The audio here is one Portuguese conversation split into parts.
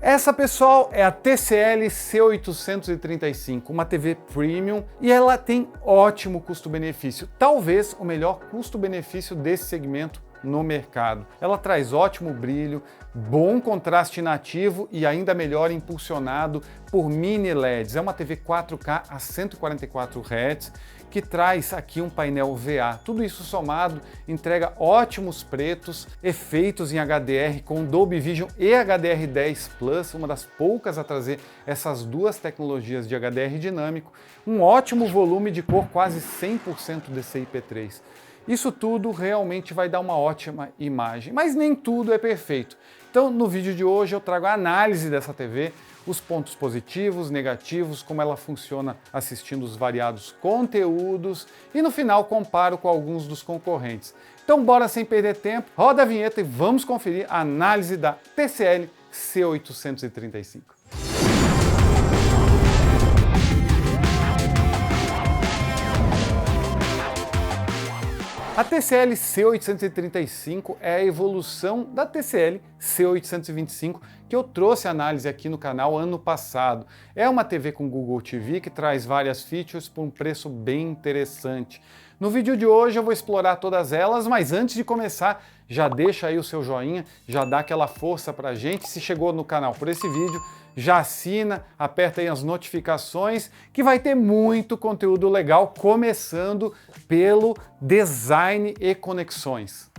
Essa, pessoal, é a TCL C835, uma TV Premium, e ela tem ótimo custo-benefício, talvez o melhor custo-benefício desse segmento no mercado. Ela traz ótimo brilho, bom contraste nativo e ainda melhor impulsionado por mini LEDs. É uma TV 4K a 144 Hz que traz aqui um painel VA. Tudo isso somado entrega ótimos pretos, efeitos em HDR com Dolby Vision e HDR10 Plus, uma das poucas a trazer essas duas tecnologias de HDR dinâmico, um ótimo volume de cor, quase 100% DCI-P3. Isso tudo realmente vai dar uma ótima imagem, mas nem tudo é perfeito. Então, no vídeo de hoje eu trago a análise dessa TV, os pontos positivos, negativos, como ela funciona assistindo os variados conteúdos e no final comparo com alguns dos concorrentes. Então bora sem perder tempo, roda a vinheta e vamos conferir a análise da TCL C835. A TCL C835 é a evolução da TCL C825 que eu trouxe análise aqui no canal ano passado. É uma TV com Google TV que traz várias features por um preço bem interessante. No vídeo de hoje eu vou explorar todas elas, mas antes de começar, já deixa aí o seu joinha, já dá aquela força pra gente. Se chegou no canal por esse vídeo, já assina, aperta aí as notificações, que vai ter muito conteúdo legal, começando pelo design e conexões.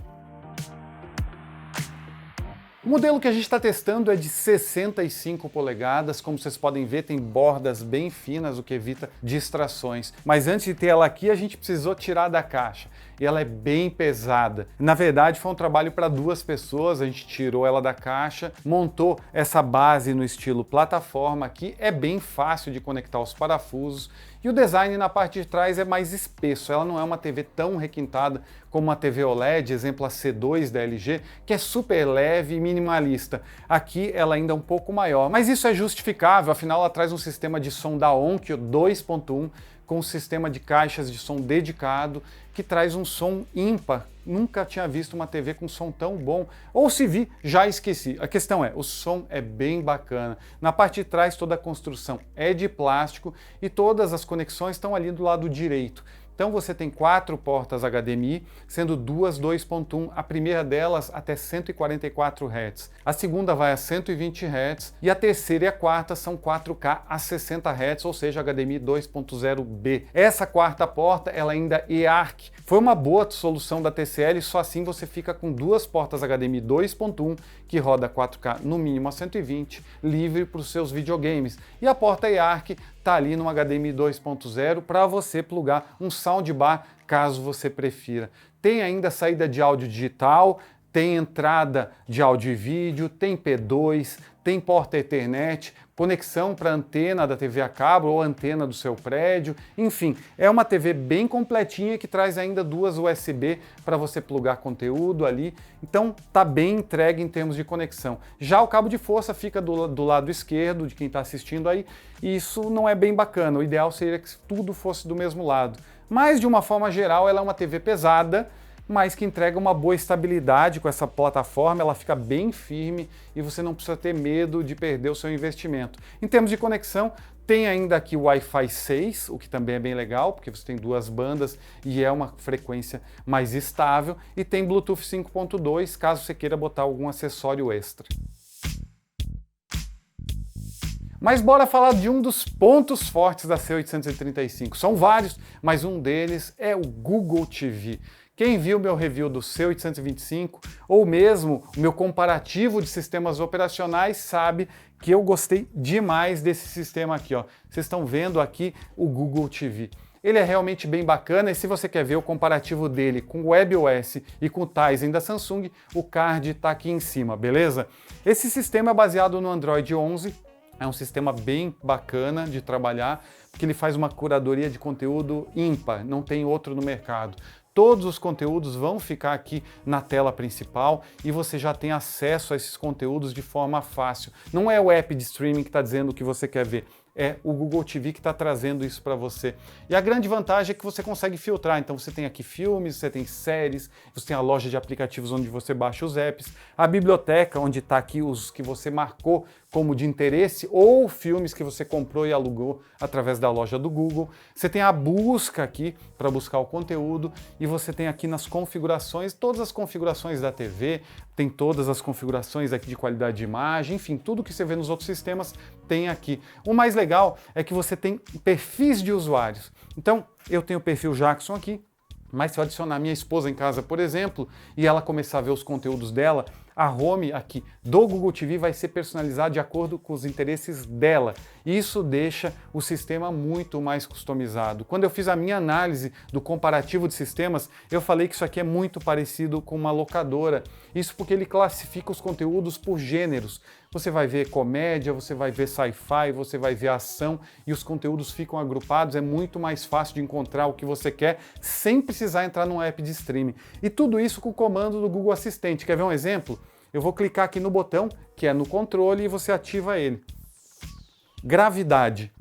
O modelo que a gente está testando é de 65 polegadas, como vocês podem ver tem bordas bem finas, o que evita distrações. Mas antes de ter ela aqui a gente precisou tirar da caixa e ela é bem pesada. Na verdade foi um trabalho para duas pessoas, a gente tirou ela da caixa, montou essa base no estilo plataforma aqui, é bem fácil de conectar os parafusos e o design na parte de trás é mais espesso, ela não é uma TV tão requintada como uma TV OLED, exemplo a C2 da LG, que é super leve e minimalista. Aqui ela ainda é um pouco maior, mas isso é justificável, afinal ela traz um sistema de som da Onkyo 2.1 com um sistema de caixas de som dedicado que traz um som ímpar. Nunca tinha visto uma TV com som tão bom, ou se vi, já esqueci. A questão é, o som é bem bacana. Na parte de trás toda a construção é de plástico e todas as conexões estão ali do lado direito. Então você tem 4 portas HDMI, sendo duas 2.1, a primeira delas até 144 Hz, a segunda vai a 120 Hz e a terceira e a quarta são 4K a 60 Hz, ou seja, HDMI 2.0B. Essa quarta porta ela ainda é ARC. Foi uma boa solução da TCL, só assim você fica com duas portas HDMI 2.1 que roda 4K no mínimo a 120, livre para os seus videogames. E a porta eARC está ali no HDMI 2.0 para você plugar um soundbar caso você prefira. Tem ainda saída de áudio digital, tem entrada de áudio e vídeo, tem P2, tem porta Ethernet, conexão para antena da TV a cabo ou antena do seu prédio, enfim, é uma TV bem completinha que traz ainda duas USB para você plugar conteúdo ali, então tá bem entregue em termos de conexão. Já o cabo de força fica do lado esquerdo de quem está assistindo aí, e isso não é bem bacana, o ideal seria que tudo fosse do mesmo lado. Mas de uma forma geral ela é uma TV pesada, mas que entrega uma boa estabilidade com essa plataforma, ela fica bem firme e você não precisa ter medo de perder o seu investimento. Em termos de conexão, tem ainda aqui o Wi-Fi 6, o que também é bem legal, porque você tem duas bandas e é uma frequência mais estável, e tem Bluetooth 5.2, caso você queira botar algum acessório extra. Mas bora falar de um dos pontos fortes da C835. São vários, mas um deles é o Google TV. Quem viu meu review do C825 ou mesmo o meu comparativo de sistemas operacionais sabe que eu gostei demais desse sistema aqui, ó. Vocês estão vendo aqui o Google TV. Ele é realmente bem bacana e se você quer ver o comparativo dele com o WebOS e com o Tizen da Samsung, o card está aqui em cima, beleza? Esse sistema é baseado no Android 11, é um sistema bem bacana de trabalhar, porque ele faz uma curadoria de conteúdo ímpar, não tem outro no mercado. Todos os conteúdos vão ficar aqui na tela principal e você já tem acesso a esses conteúdos de forma fácil. Não é o app de streaming que está dizendo o que você quer ver. é o Google TV que está trazendo isso para você. E a grande vantagem é que você consegue filtrar. Então você tem aqui filmes, você tem séries, você tem a loja de aplicativos onde você baixa os apps, a biblioteca onde está aqui os que você marcou como de interesse ou filmes que você comprou e alugou através da loja do Google. Você tem a busca aqui para buscar o conteúdo e você tem aqui nas configurações, todas as configurações da TV, tem todas as configurações aqui de qualidade de imagem, enfim, tudo que você vê nos outros sistemas tem aqui. O mais legal é que você tem perfis de usuários. Então, eu tenho o perfil Jackson aqui, mas se eu adicionar minha esposa em casa, por exemplo, e ela começar a ver os conteúdos dela, a home aqui do Google TV vai ser personalizada de acordo com os interesses dela. Isso deixa o sistema muito mais customizado. Quando eu fiz a minha análise do comparativo de sistemas, eu falei que isso aqui é muito parecido com uma locadora. Isso porque ele classifica os conteúdos por gêneros. Você vai ver comédia, você vai ver sci-fi, você vai ver ação e os conteúdos ficam agrupados. É muito mais fácil de encontrar o que você quer sem precisar entrar num app de streaming. E tudo isso com o comando do Google Assistente. Quer ver um exemplo? Eu vou clicar aqui no botão, que é no controle, e você ativa ele. Gravidade.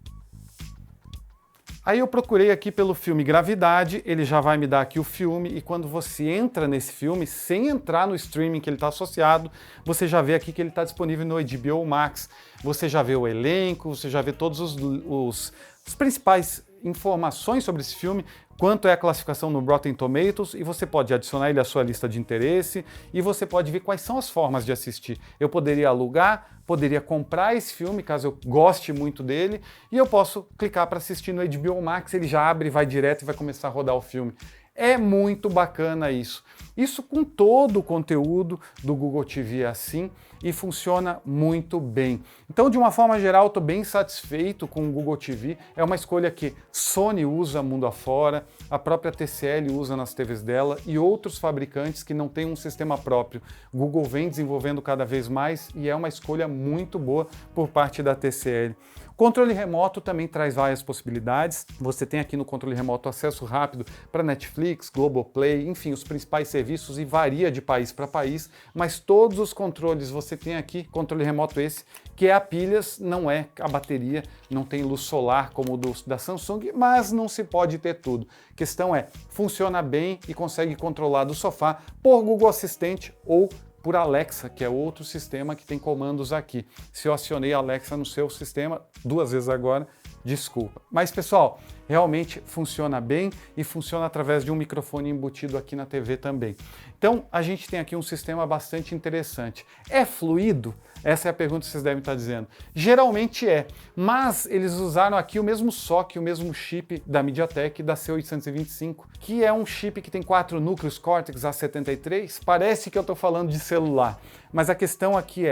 Aí eu procurei aqui pelo filme Gravidade, ele já vai me dar aqui o filme, e quando você entra nesse filme, sem entrar no streaming que ele está associado, você já vê aqui que ele está disponível no HBO Max. Você já vê o elenco, você já vê todos os principais informações sobre esse filme, quanto é a classificação no Rotten Tomatoes, e você pode adicionar ele à sua lista de interesse, e você pode ver quais são as formas de assistir. Eu poderia alugar, poderia comprar esse filme, caso eu goste muito dele, e eu posso clicar para assistir no HBO Max, ele já abre, vai direto e vai começar a rodar o filme. É muito bacana isso. Isso com todo o conteúdo do Google TV é assim e funciona muito bem. Então, de uma forma geral, estou bem satisfeito com o Google TV. É uma escolha que Sony usa mundo afora, a própria TCL usa nas TVs dela e outros fabricantes que não têm um sistema próprio. Google vem desenvolvendo cada vez mais e é uma escolha muito boa por parte da TCL. Controle remoto também traz várias possibilidades. Você tem aqui no controle remoto acesso rápido para Netflix, Globoplay, enfim, os principais serviços e varia de país para país, mas todos os controles você tem aqui, controle remoto esse, que é a pilhas, não é a bateria, não tem luz solar como o da Samsung, mas não se pode ter tudo. A questão é, funciona bem e consegue controlar do sofá por Google Assistente ou por Alexa, que é outro sistema que tem comandos aqui. Se eu acionei a Alexa no seu sistema, 2 vezes agora, desculpa. Mas pessoal, realmente funciona bem e funciona através de um microfone embutido aqui na TV também. Então a gente tem aqui um sistema bastante interessante. É fluido? Essa é a pergunta que vocês devem estar dizendo. Geralmente é, mas eles usaram aqui o mesmo SoC, o mesmo chip da MediaTek da C825, que é um chip que tem 4 núcleos Cortex A73. Parece que eu estou falando de celular, mas a questão aqui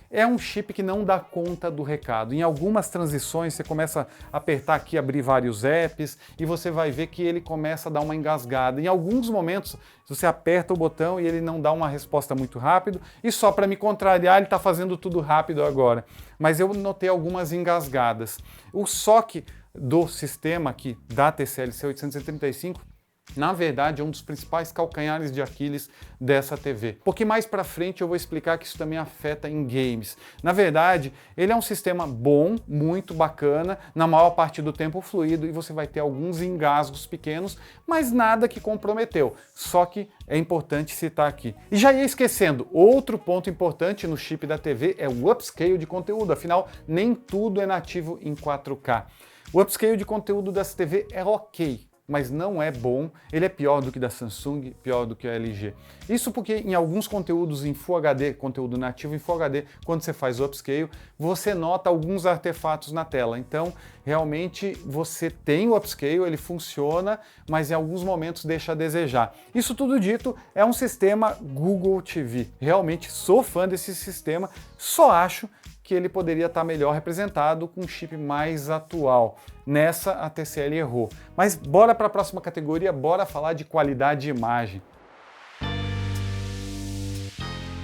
é um chip que não dá conta do recado. Em algumas transições você começa a apertar aqui, abrir vários apps e você vai ver que ele começa a dar uma engasgada. Em alguns momentos você aperta o botão e ele não dá uma resposta muito rápido e só para me contrariar ele está fazendo tudo rápido agora. Mas eu notei algumas engasgadas. O SoC do sistema aqui da TCL C835 na verdade, é um dos principais calcanhares de Aquiles dessa TV. Porque mais para frente eu vou explicar que isso também afeta em games. Na verdade, ele é um sistema bom, muito bacana, na maior parte do tempo fluido e você vai ter alguns engasgos pequenos, mas nada que comprometeu. Só que é importante citar aqui. E já ia esquecendo, outro ponto importante no chip da TV é o upscale de conteúdo, afinal, nem tudo é nativo em 4K. O upscale de conteúdo dessa TV é ok, mas não é bom, ele é pior do que da Samsung, pior do que a LG. Isso porque em alguns conteúdos em Full HD, conteúdo nativo em Full HD, quando você faz o upscale, você nota alguns artefatos na tela. Então, realmente, você tem o upscale, ele funciona, mas em alguns momentos deixa a desejar. Isso tudo dito, é um sistema Google TV. Realmente sou fã desse sistema, só acho que ele poderia estar melhor representado com um chip mais atual. Nessa, a TCL errou. Mas bora para a próxima categoria, bora falar de qualidade de imagem.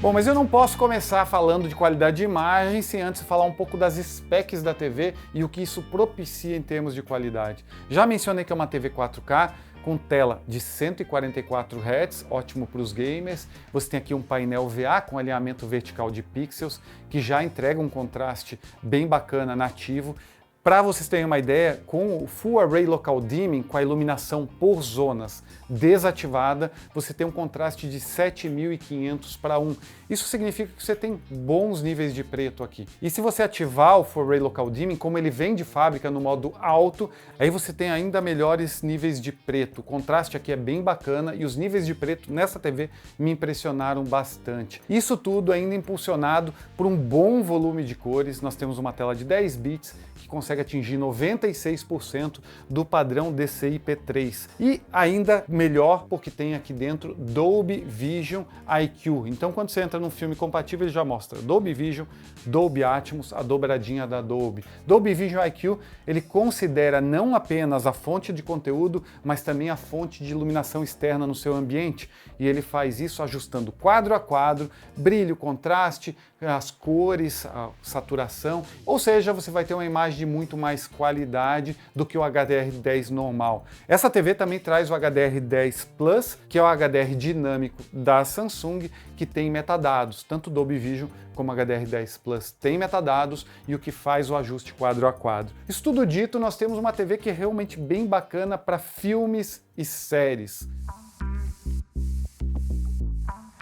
Bom, mas eu não posso começar falando de qualidade de imagem sem antes falar um pouco das specs da TV e o que isso propicia em termos de qualidade. Já mencionei que é uma TV 4K, com tela de 144 Hz, ótimo para os gamers. Você tem aqui um painel VA com alinhamento vertical de pixels, que já entrega um contraste bem bacana nativo. Para vocês terem uma ideia, com o Full Array Local Dimming, com a iluminação por zonas desativada, você tem um contraste de 7.500 para 1. Isso significa que você tem bons níveis de preto aqui. E se você ativar o Full Array Local Dimming, como ele vem de fábrica no modo alto, aí você tem ainda melhores níveis de preto. O contraste aqui é bem bacana e os níveis de preto nessa TV me impressionaram bastante. Isso tudo ainda impulsionado por um bom volume de cores. Nós temos uma tela de 10 bits que consegue atingir 96% do padrão DCI-P3. E ainda melhor porque tem aqui dentro Dolby Vision IQ. Então quando você entra num filme compatível, ele já mostra Dolby Vision, Dolby Atmos, a dobradinha da Dolby. Dolby Vision IQ, ele considera não apenas a fonte de conteúdo, mas também a fonte de iluminação externa no seu ambiente. E ele faz isso ajustando quadro a quadro, brilho, contraste, as cores, a saturação. Ou seja, você vai ter uma imagem de muito mais qualidade do que o HDR10 normal. Essa TV também traz o HDR10 Plus, que é o HDR dinâmico da Samsung, que tem metadados. Tanto o Dolby Vision como o HDR10 Plus tem metadados e o que faz o ajuste quadro a quadro. Isso tudo dito, nós temos uma TV que é realmente bem bacana para filmes e séries.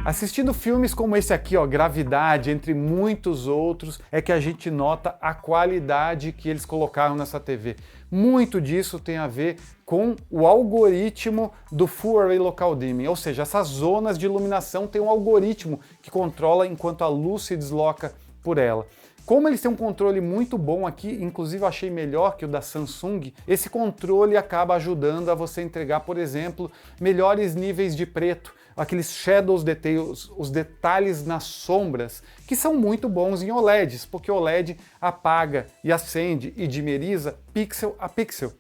Assistindo filmes como esse aqui, ó, Gravidade, entre muitos outros, é que a gente nota a qualidade que eles colocaram nessa TV. Muito disso tem a ver com o algoritmo do Full Array Local Dimming, ou seja, essas zonas de iluminação têm um algoritmo que controla enquanto a luz se desloca por ela. Como eles têm um controle muito bom aqui, inclusive eu achei melhor que o da Samsung, esse controle acaba ajudando a você entregar, por exemplo, melhores níveis de preto, aqueles shadows details, os detalhes nas sombras, que são muito bons em OLEDs, porque o OLED apaga e acende e dimeriza pixel a pixel.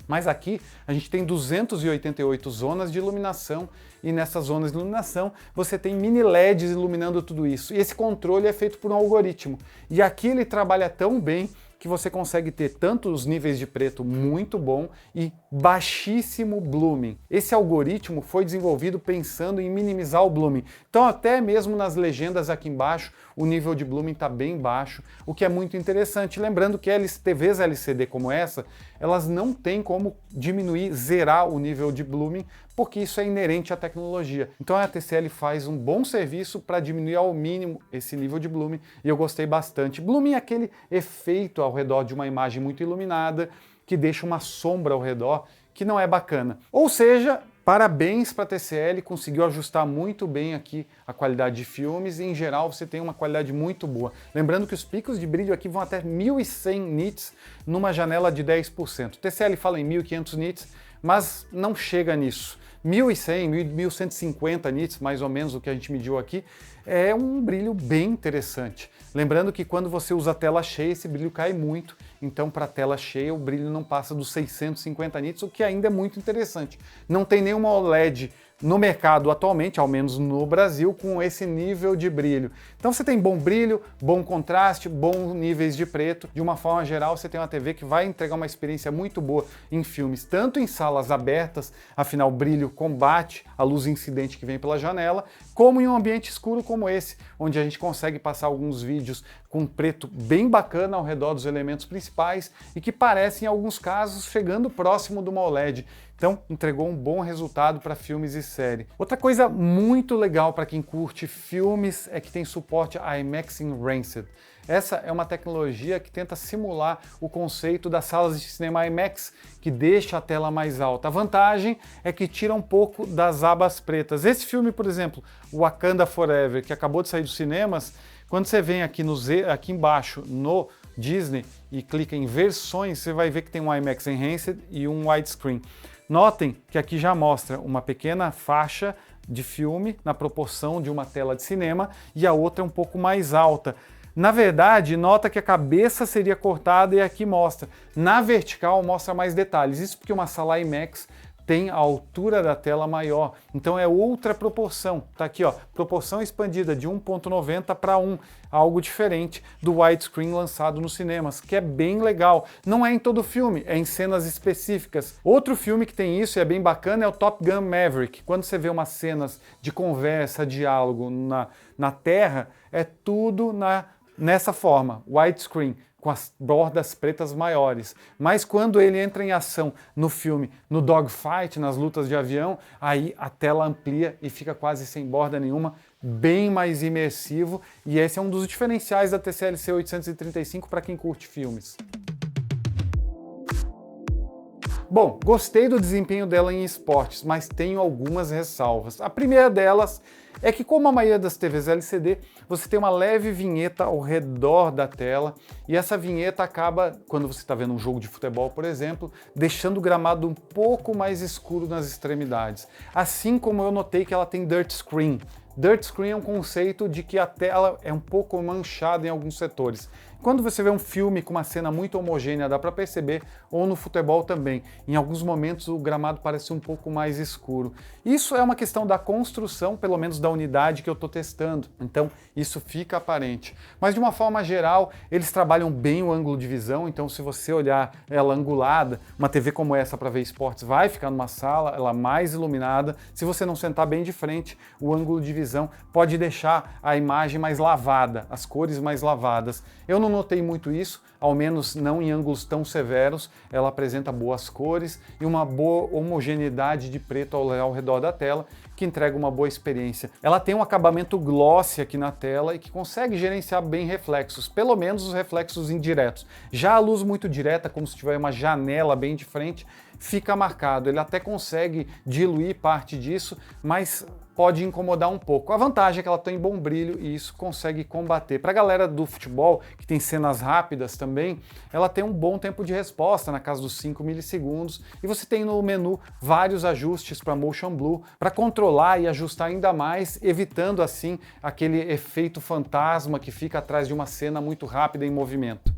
Mas aqui a gente tem 288 zonas de iluminação e nessas zonas de iluminação você tem mini LEDs iluminando tudo isso. E esse controle é feito por um algoritmo. E aqui ele trabalha tão bem que você consegue ter tanto os níveis de preto muito bom e baixíssimo blooming. Esse algoritmo foi desenvolvido pensando em minimizar o blooming. Então até mesmo nas legendas aqui embaixo o nível de blooming está bem baixo, o que é muito interessante. Lembrando que TVs LCD como essa, elas não têm como diminuir, zerar o nível de blooming, porque isso é inerente à tecnologia. Então a TCL faz um bom serviço para diminuir ao mínimo esse nível de blooming e eu gostei bastante. Blooming é aquele efeito ao redor de uma imagem muito iluminada que deixa uma sombra ao redor que não é bacana. Ou seja, parabéns para a TCL, conseguiu ajustar muito bem aqui a qualidade de filmes e em geral você tem uma qualidade muito boa. Lembrando que os picos de brilho aqui vão até 1100 nits numa janela de 10%. TCL fala em 1500 nits, mas não chega nisso. 1100, 1150 nits, mais ou menos o que a gente mediu aqui, é um brilho bem interessante. Lembrando que quando você usa a tela cheia, esse brilho cai muito, então para a tela cheia o brilho não passa dos 650 nits, o que ainda é muito interessante. Não tem nenhuma OLED no mercado atualmente, ao menos no Brasil, com esse nível de brilho. Então você tem bom brilho, bom contraste, bons níveis de preto. De uma forma geral, você tem uma TV que vai entregar uma experiência muito boa em filmes, tanto em salas abertas, afinal o brilho combate a luz incidente que vem pela janela, como em um ambiente escuro como esse, onde a gente consegue passar alguns vídeos com preto bem bacana ao redor dos elementos principais e que parecem, em alguns casos, chegando próximo de uma OLED. Então, entregou um bom resultado para filmes e série. Outra coisa muito legal para quem curte filmes é que tem suporte a IMAX Enhanced. Essa é uma tecnologia que tenta simular o conceito das salas de cinema IMAX, que deixa a tela mais alta. A vantagem é que tira um pouco das abas pretas. Esse filme, por exemplo, Wakanda Forever, que acabou de sair dos cinemas, quando você vem aqui, aqui embaixo no Disney e clica em versões, você vai ver que tem um IMAX Enhanced e um widescreen. Notem que aqui já mostra uma pequena faixa de filme na proporção de uma tela de cinema e a outra é um pouco mais alta. Na verdade, nota que a cabeça seria cortada e aqui mostra. Na vertical mostra mais detalhes. Isso porque uma sala IMAX tem a altura da tela maior, então é outra proporção. Tá aqui, ó, proporção expandida de 1.90 para 1, algo diferente do widescreen lançado nos cinemas, que é bem legal. Não é em todo filme, é em cenas específicas. Outro filme que tem isso e é bem bacana é o Top Gun Maverick. Quando você vê umas cenas de conversa, diálogo na terra, é tudo nessa forma, widescreen, com as bordas pretas maiores. Mas quando ele entra em ação no filme, no dogfight, nas lutas de avião, aí a tela amplia e fica quase sem borda nenhuma, bem mais imersivo, e esse é um dos diferenciais da TCL C835 para quem curte filmes. Bom, gostei do desempenho dela em esportes, mas tenho algumas ressalvas. A primeira delas é que, como a maioria das TVs LCD, você tem uma leve vinheta ao redor da tela, e essa vinheta acaba, quando você está vendo um jogo de futebol, por exemplo, deixando o gramado um pouco mais escuro nas extremidades. Assim como eu notei que ela tem dirt screen. Dirt screen é um conceito de que a tela é um pouco manchada em alguns setores. Quando você vê um filme com uma cena muito homogênea, dá para perceber, ou no futebol também. Em alguns momentos o gramado parece um pouco mais escuro. Isso é uma questão da construção, pelo menos da unidade que eu estou testando. Então isso fica aparente. Mas de uma forma geral, eles trabalham bem o ângulo de visão, então se você olhar ela angulada, uma TV como essa para ver esportes vai ficar numa sala, ela mais iluminada. Se você não sentar bem de frente, o ângulo de visão pode deixar a imagem mais lavada, as cores mais lavadas. Eu não notei muito isso, ao menos não em ângulos tão severos. Ela apresenta boas cores e uma boa homogeneidade de preto ao redor da tela, que entrega uma boa experiência. Ela tem um acabamento glossy aqui na tela e que consegue gerenciar bem reflexos, pelo menos os reflexos indiretos. Já a luz muito direta, como se tiver uma janela bem de frente, fica marcado. Ele até consegue diluir parte disso, mas pode incomodar um pouco. A vantagem é que ela tem bom brilho e isso consegue combater. Para a galera do futebol, que tem cenas rápidas também, ela tem um bom tempo de resposta, na casa dos 5 milissegundos, e você tem no menu vários ajustes para Motion Blue, para controlar e ajustar ainda mais, evitando assim aquele efeito fantasma que fica atrás de uma cena muito rápida em movimento.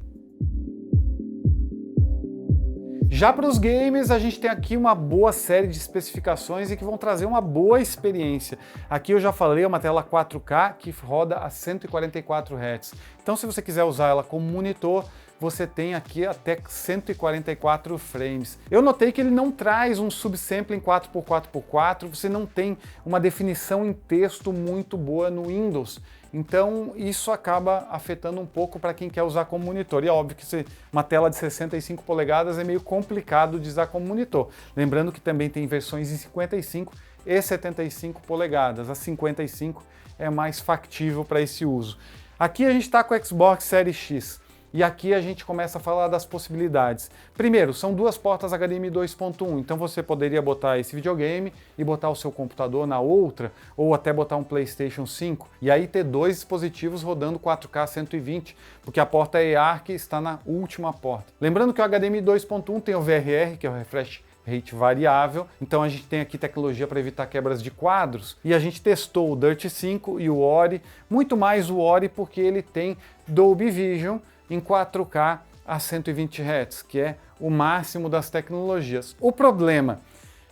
Já para os games, a gente tem aqui uma boa série de especificações e que vão trazer uma boa experiência. Aqui eu já falei, é uma tela 4K que roda a 144 Hz. Então se você quiser usar ela como monitor, você tem aqui até 144 frames. Eu notei que ele não traz um subsampling 4x4x4, você não tem uma definição em texto muito boa no Windows. Então isso acaba afetando um pouco para quem quer usar como monitor. E é óbvio que uma tela de 65 polegadas é meio complicado de usar como monitor. Lembrando que também tem versões em 55 e 75 polegadas. A 55 é mais factível para esse uso. Aqui a gente está com o Xbox Series X. E aqui a gente começa a falar das possibilidades. Primeiro, são duas portas HDMI 2.1, então você poderia botar esse videogame e botar o seu computador na outra, ou até botar um PlayStation 5, e aí ter dois dispositivos rodando 4K 120, porque a porta eARC está na última porta. Lembrando que o HDMI 2.1 tem o VRR, que é o Refresh Rate variável, então a gente tem aqui tecnologia para evitar quebras de quadros, e a gente testou o Dirt 5 e o Ori, muito mais o Ori porque ele tem Dolby Vision em 4K a 120 Hz, que é o máximo das tecnologias. O problema,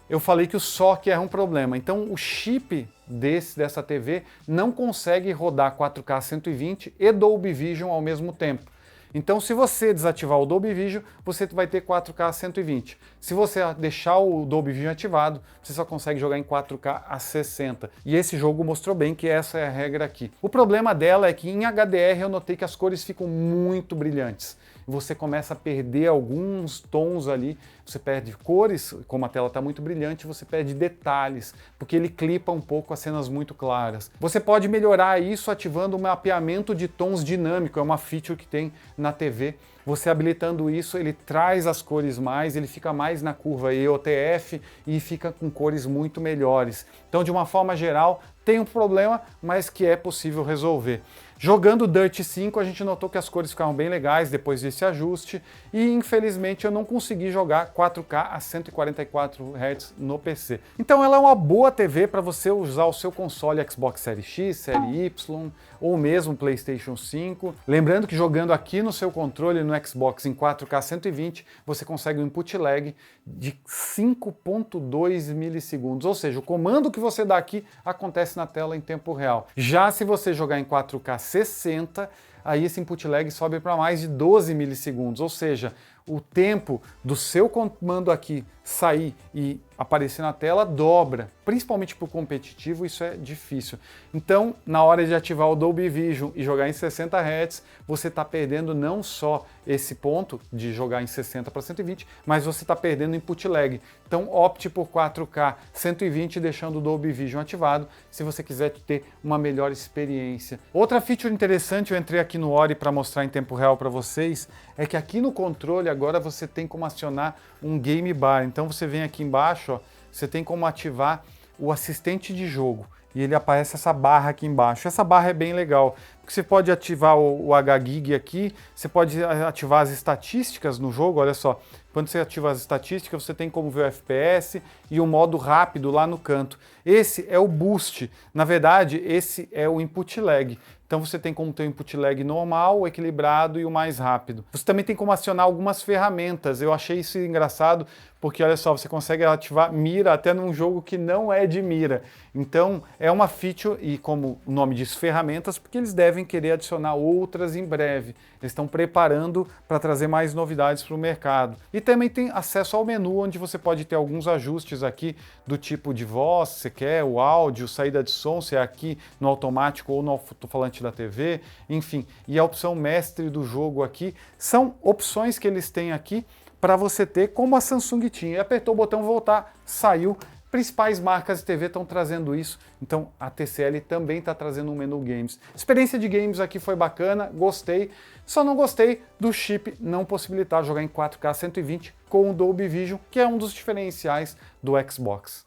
eu falei que o SoC é um problema, então o chip dessa TV não consegue rodar 4K 120 e Dolby Vision ao mesmo tempo. Então se você desativar o Dolby Vision, você vai ter 4K 120. Se você deixar o Dolby Vision ativado, você só consegue jogar em 4K a 60. E esse jogo mostrou bem que essa é a regra aqui. O problema dela é que em HDR eu notei que as cores ficam muito brilhantes. Você começa a perder alguns tons ali, você perde cores, como a tela está muito brilhante, você perde detalhes, porque ele clipa um pouco as cenas muito claras. Você pode melhorar isso ativando um mapeamento de tons dinâmico, é uma feature que tem na TV. Você habilitando isso, ele traz as cores mais, ele fica mais na curva EOTF e fica com cores muito melhores. Então, de uma forma geral, tem um problema, mas que é possível resolver. Jogando Dirt 5, a gente notou que as cores ficaram bem legais depois desse ajuste e, infelizmente, eu não consegui jogar 4K a 144 Hz no PC. Então ela é uma boa TV para você usar o seu console Xbox Series X, Series Y ou mesmo PlayStation 5. Lembrando que jogando aqui no seu controle no Xbox em 4K 120, você consegue um input lag de 5.2 milissegundos, ou seja, o comando que você dá aqui acontece na tela em tempo real. Já se você jogar em 4K 60, aí esse input lag sobe para mais de 12 milissegundos, ou seja, o tempo do seu comando aqui sair e aparecer na tela dobra. Principalmente para o competitivo, isso é difícil. Então, na hora de ativar o Dolby Vision e jogar em 60 Hz, você está perdendo não só esse ponto de jogar em 60 para 120, mas você está perdendo input lag. Então, opte por 4K 120 deixando o Dolby Vision ativado, se você quiser ter uma melhor experiência. Outra feature interessante, eu entrei aqui no Ori para mostrar em tempo real para vocês, é que aqui no controle agora você tem como acionar um Game Bar. Então você vem aqui embaixo, ó, você tem como ativar o assistente de jogo. E ele aparece essa barra aqui embaixo. Essa barra é bem legal, porque você pode ativar o HGig aqui, você pode ativar as estatísticas no jogo, olha só. Quando você ativa as estatísticas, você tem como ver o FPS e o modo rápido lá no canto. Esse é o boost. Na verdade, esse é o input lag. Então você tem como ter o input lag normal, o equilibrado e o mais rápido. Você também tem como acionar algumas ferramentas. Eu achei isso engraçado, porque olha só, você consegue ativar mira até num jogo que não é de mira. Então é uma feature, e como o nome diz, ferramentas, porque eles devem querer adicionar outras em breve. Eles estão preparando para trazer mais novidades para o mercado. E também tem acesso ao menu, onde você pode ter alguns ajustes aqui do tipo de voz, se você quer, o áudio, saída de som, se é aqui no automático ou no alto-falante da TV, enfim. E a opção mestre do jogo aqui são opções que eles têm aqui para você ter, como a Samsung tinha. E apertou o botão voltar, saiu. Principais marcas de TV estão trazendo isso, então a TCL também está trazendo um menu games. Experiência de games aqui foi bacana, gostei, só não gostei do chip não possibilitar jogar em 4K 120 com o Dolby Vision, que é um dos diferenciais do Xbox.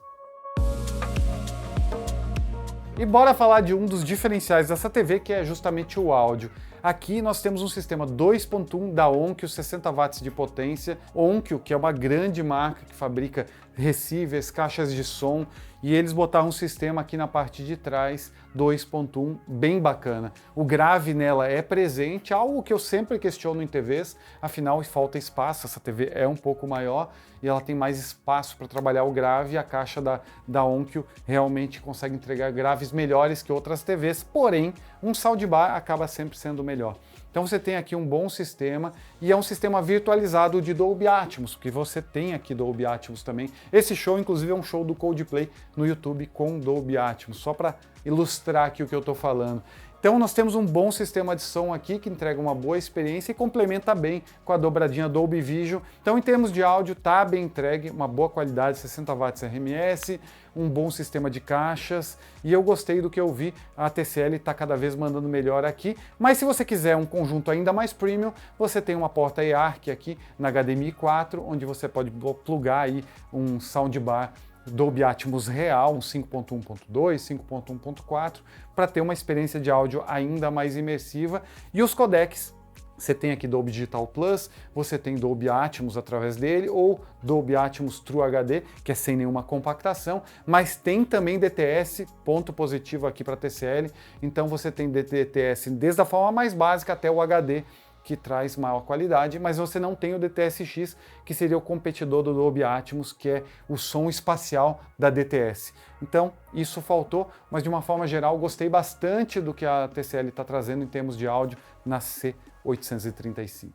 E bora falar de um dos diferenciais dessa TV, que é justamente o áudio. Aqui nós temos um sistema 2.1 da Onkyo, 60 watts de potência. Onkyo, que é uma grande marca que fabrica receivers, caixas de som, e eles botaram um sistema aqui na parte de trás, 2.1, bem bacana. O grave nela é presente, algo que eu sempre questiono em TVs, afinal falta espaço, essa TV é um pouco maior e ela tem mais espaço para trabalhar o grave, e a caixa da Onkyo realmente consegue entregar graves melhores que outras TVs, porém, um soundbar acaba sempre sendo melhor. Então você tem aqui um bom sistema, e é um sistema virtualizado de Dolby Atmos, porque você tem aqui Dolby Atmos também. Esse show, inclusive, é um show do Coldplay no YouTube com Dolby Atmos, só para ilustrar aqui o que eu estou falando. Então nós temos um bom sistema de som aqui que entrega uma boa experiência e complementa bem com a dobradinha Dolby Vision. Então em termos de áudio tá bem entregue, uma boa qualidade, 60 watts RMS, um bom sistema de caixas, e eu gostei do que eu vi. A TCL está cada vez mandando melhor aqui, mas se você quiser um conjunto ainda mais premium, você tem uma porta eARC aqui na HDMI 4, onde você pode plugar aí um soundbar Dolby Atmos real, um 5.1.2, 5.1.4, para ter uma experiência de áudio ainda mais imersiva. E os codecs, você tem aqui Dolby Digital Plus, você tem Dolby Atmos através dele, ou Dolby Atmos True HD, que é sem nenhuma compactação, mas tem também DTS, ponto positivo aqui para a TCL, então você tem DTS desde a forma mais básica até o HD, que traz maior qualidade, mas você não tem o DTS-X, que seria o competidor do Dolby Atmos, que é o som espacial da DTS. Então, isso faltou, mas de uma forma geral, gostei bastante do que a TCL está trazendo em termos de áudio na C835.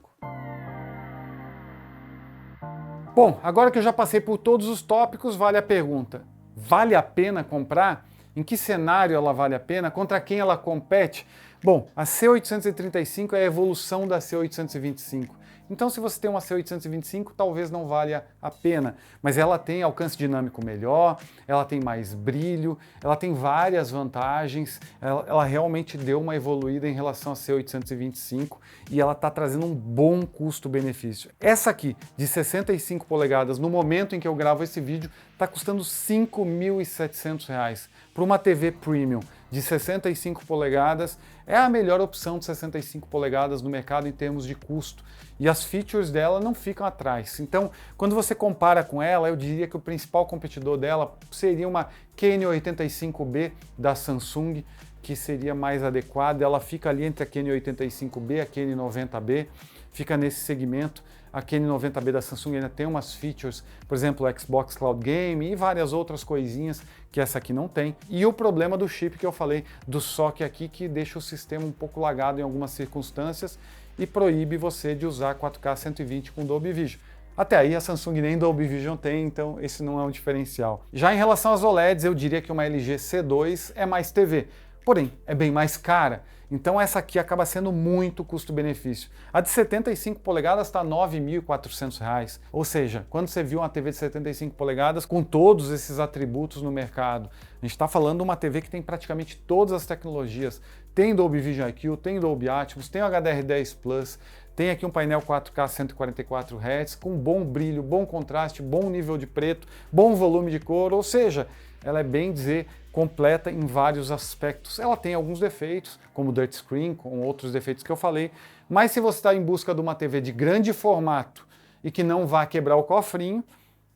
Bom, agora que eu já passei por todos os tópicos, vale a pergunta: vale a pena comprar? Em que cenário ela vale a pena? Contra quem ela compete? Bom, a C835 é a evolução da C825. Então, se você tem uma C825, talvez não valha a pena, mas ela tem alcance dinâmico melhor, ela tem mais brilho, ela tem várias vantagens, ela realmente deu uma evoluída em relação à C825 e ela está trazendo um bom custo-benefício. Essa aqui, de 65 polegadas, no momento em que eu gravo esse vídeo, está custando R$ 5.700. Para uma TV Premium de 65 polegadas, é a melhor opção de 65 polegadas no mercado em termos de custo. E as features dela não ficam atrás. Então, quando você compara com ela, eu diria que o principal competidor dela seria uma Kene85B da Samsung, que seria mais adequada. Ela fica ali entre a Kene85B e a Kene90B, fica nesse segmento. A Kene90B da Samsung ainda tem umas features, por exemplo, o Xbox Cloud Game e várias outras coisinhas que essa aqui não tem. E o problema do chip que eu falei, do SoC aqui, que deixa o sistema um pouco lagado em algumas circunstâncias. e proíbe você de usar 4K 120 com Dolby Vision. Até aí a Samsung nem Dolby Vision tem, então esse não é um diferencial. Já em relação às OLEDs, eu diria que uma LG C2 é mais TV, porém é bem mais cara. Então essa aqui acaba sendo muito custo-benefício. A de 75 polegadas está R$ 9.400, ou seja, quando você viu uma TV de 75 polegadas com todos esses atributos no mercado, a gente está falando de uma TV que tem praticamente todas as tecnologias, tem Dolby Vision IQ, tem Dolby Atmos, tem o HDR10 Plus, tem aqui um painel 4K 144 Hz, com bom brilho, bom contraste, bom nível de preto, bom volume de cor, ou seja, ela é bem dizer completa em vários aspectos. Ela tem alguns defeitos, como dirt screen, com outros defeitos que eu falei, mas se você está em busca de uma TV de grande formato e que não vá quebrar o cofrinho,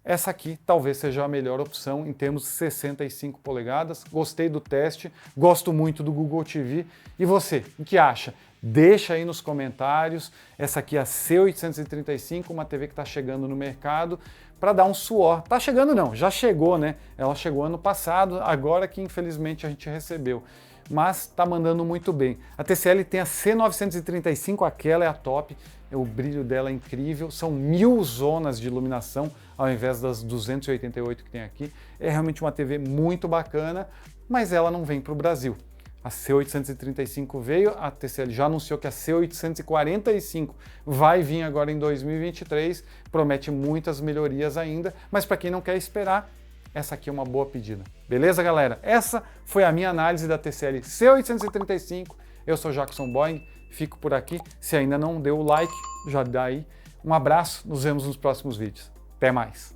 essa aqui talvez seja a melhor opção em termos de 65 polegadas. Gostei do teste, gosto muito do Google TV. E você, o que acha? Deixa aí nos comentários. Essa aqui é a C835, uma TV que está chegando no mercado para dar um suor. Tá chegando não, já chegou, né? Ela chegou ano passado, agora que infelizmente a gente recebeu. Mas está mandando muito bem. A TCL tem a C935, aquela é a top. O brilho dela é incrível, são 1000 zonas de iluminação ao invés das 288 que tem aqui. É realmente uma TV muito bacana, mas ela não vem para o Brasil. A C835 veio, a TCL já anunciou que a C845 vai vir agora em 2023, promete muitas melhorias ainda, mas para quem não quer esperar, essa aqui é uma boa pedida. Beleza, galera? Essa foi a minha análise da TCL C835. Eu sou Jackson Boing, fico por aqui. Se ainda não deu o like, já dá aí. Um abraço, nos vemos nos próximos vídeos. Até mais!